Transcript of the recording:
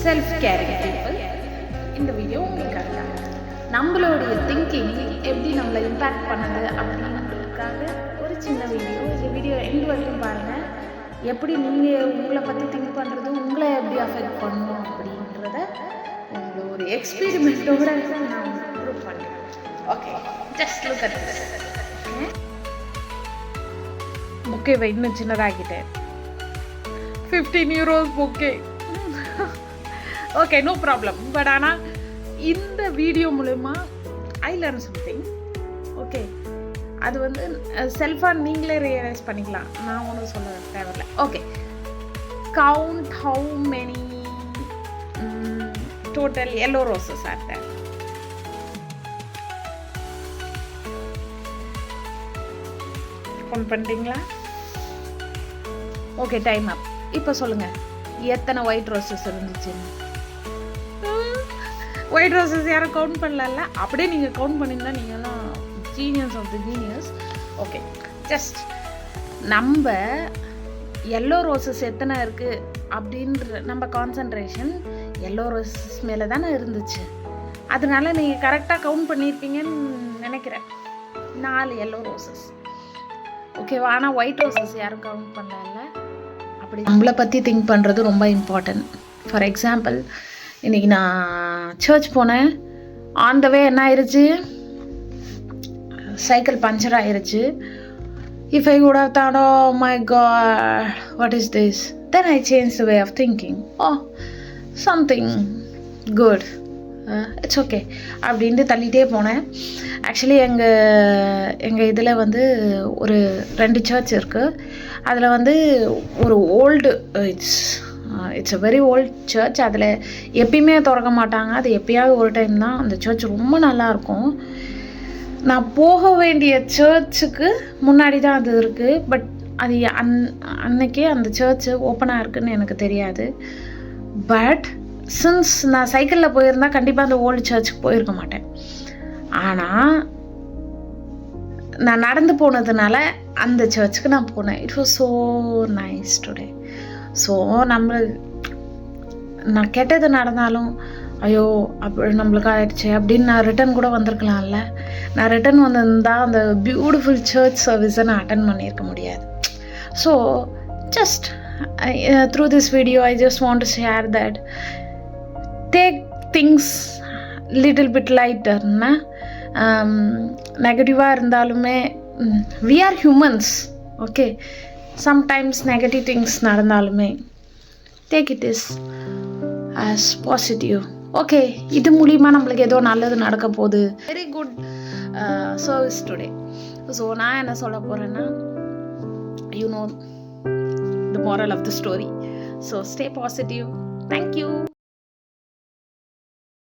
Self caring people. இந்த video உங்களுக்காக தான். நம்மளுடைய திங்கிங் எப்படி நம்மளை இம்பேக்ட் பண்ணுது அப்படின்றதுக்காக ஒரு சின்ன வீடியோ. இந்த வீடியோ எண்டு வரைக்கும் பாருங்கள். எப்படி நீங்கள் உங்களை பற்றி திங்க் பண்ணுறது உங்களை எப்படி அஃபெக்ட் பண்ணணும் அப்படின்றத உங்களை ஒரு எக்ஸ்பீரிமெண்ட்டோட நான் ப்ரூவ் பண்ணுறேன். Okay, just look at this. பொக்கேவை இன்னும் சின்னதாகிட்டேன். 15 euros bouquet. Okay, no problem. But ஆனால் இந்த வீடியோ மூலமா ஐ லேர்ன் சம்திங். ஓகே, அது வந்து செல்ஃபாக நீங்களே ரியலைஸ் பண்ணிக்கலாம். நான் ஒன்றும் சொல்ல தேவையில்லை. Okay, count how many total yellow roses are there. Count பண்ணிட்டீங்களா? Okay, time up. இப்போ சொல்லுங்கள், எத்தனை ஒயிட் ரோசஸ் இருந்துச்சுன்னு. ஒயிட் ரோசஸ் யாரும் கவுண்ட் பண்ணல. அப்படியே நீங்கள் கவுண்ட் பண்ணியிருந்தா நீங்கள்லாம் genius of the genius. Okay, just நம்ம எல்லோ ரோசஸ் எத்தனை இருக்குது அப்படின்ற நம்ம கான்சன்ட்ரேஷன் எல்லோ ரோசஸ் மேலே தானே இருந்துச்சு. அதனால நீங்கள் கரெக்டாக கவுண்ட் பண்ணியிருப்பீங்கன்னு நினைக்கிறேன். 4 எல்லோ ரோசஸ். ஓகேவா? ஆனால் ஒயிட் ரோசஸ் யாரும் கவுண்ட் பண்ணல. அப்படி நம்மளை பற்றி திங்க் பண்ணுறது ரொம்ப இம்பார்ட்டன்ட். ஃபார் எக்ஸாம்பிள், இன்றைக்கி நான் சர்ச் போனேன். ஆன் த வே என்ன ஆயிடுச்சு, சைக்கிள் பஞ்சர் ஆயிடுச்சு. If I would have thought, oh my god, what is this, then I changed the way of thinking. Oh, something good, it's okay அப்படின்ட்டு தள்ளிகிட்டே போனேன். Actually எங்கள் இதில் வந்து ஒரு 2 சர்ச் இருக்குது. அதில் வந்து ஒரு old it's a very old church. அதில் எப்பயுமே திறக்க மாட்டாங்க. அது எப்பயாவது ஒரு டைம் தான். அந்த சர்ச் ரொம்ப நல்லாயிருக்கும். நான் போக வேண்டிய சர்ச்சுக்கு முன்னாடி தான் அது இருக்குது. பட் அது அன்னைக்கே அந்த சர்ச்சு ஓப்பனாக இருக்குதுன்னு எனக்கு தெரியாது. பட் சின்ஸ் நான் சைக்கிளில் போயிருந்தால் கண்டிப்பாக அந்த ஓல்டு சர்ச்சுக்கு போயிருக்க மாட்டேன். ஆனால் நான் நடந்து போனதுனால அந்த சர்ச்சுக்கு நான் போனேன். It was so nice today. So நான் கெட்டது நடந்தாலும் ஐயோ அப்படி நம்மளுக்கு ஆயிடுச்சு அப்படின்னு நான் ரிட்டன் கூட வந்திருக்கலாம்ல. நான் ரிட்டன் வந்திருந்தால் அந்த பியூட்டிஃபுல் சர்ச் சர்வீஸை நான் அட்டன் பண்ணியிருக்க முடியாது. So just through this video I just want to share that take things little bit லைட்டர்னா. நெகட்டிவாக இருந்தாலுமே we are humans. Okay, sometimes negative things நடந்தாலுமே take it is as positive. Okay, இது மூலிமா நம்மளுக்கு ஏதோ நல்லது நடக்க போகுது. Very good service today. So நான் என்ன சொல்ல போகிறேன்னா, you know the moral of the story. So stay positive. Thank you.